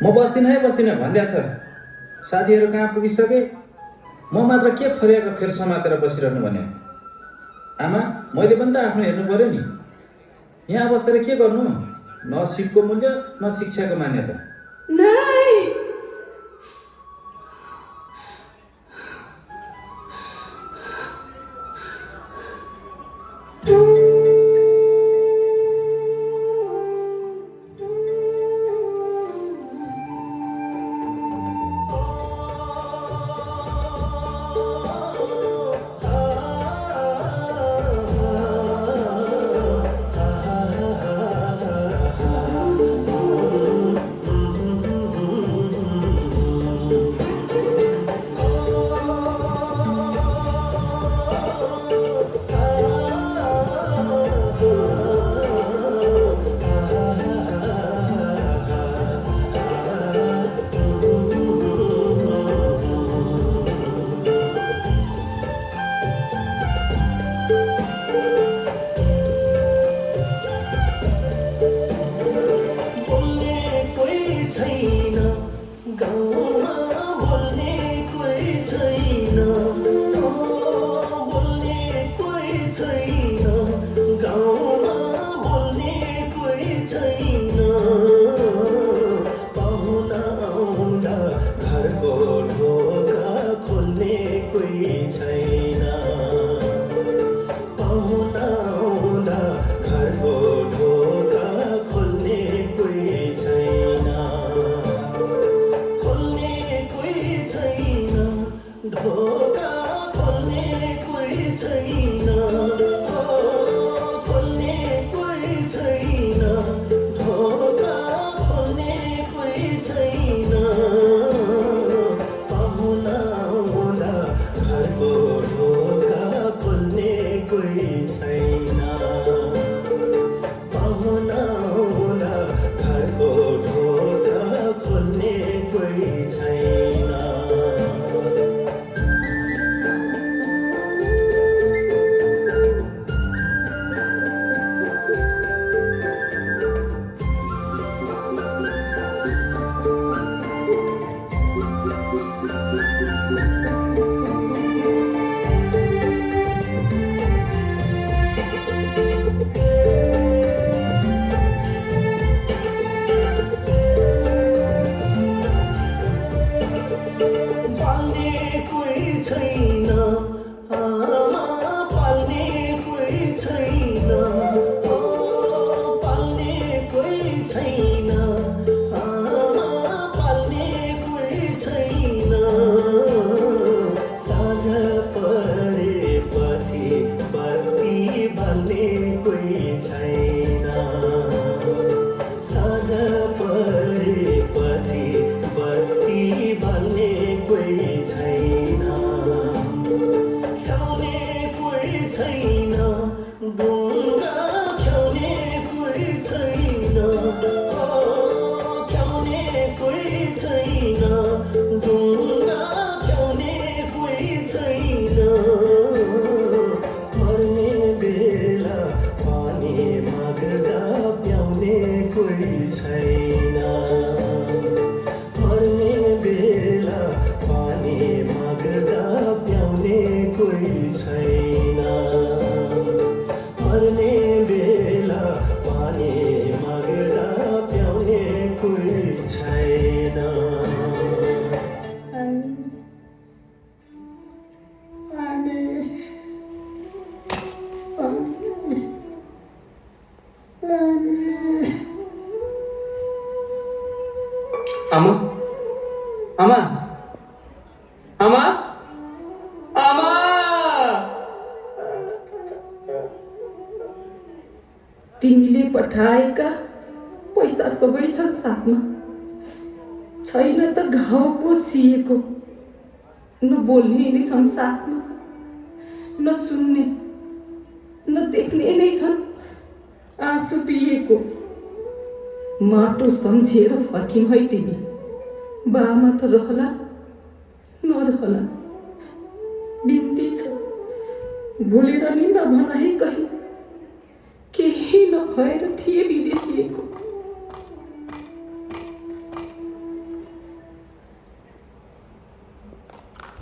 म बस्दिनँ भन्दै छ। साथीहरू कहाँ पुगिसके, म मात्र के फरियाको फेर समातेर बसिरहनु भने। आमा, मैले पनि त आफ्नो हेर्नु पर्यो नि। यहाँ बसेर के गर्नु? न सिपको मूल्य न शिक्षाको मान्यता। नाइ आमा आमा आमा आमा तिमीले पठाएका पैसा सबै छन् साथमा। छैन त घाउ पोसिएको। न बोल्ने नै छन् साथमा, न सुन्ने न देख्ने नै छन् आँसु पिएको। माटो सम्झेर फर्किनु है तिमी। बामा त रहला नरहला, बिन्ती छ भुलेर नि नभन है कहीँ। केही नभएर थिए विदेशिएको।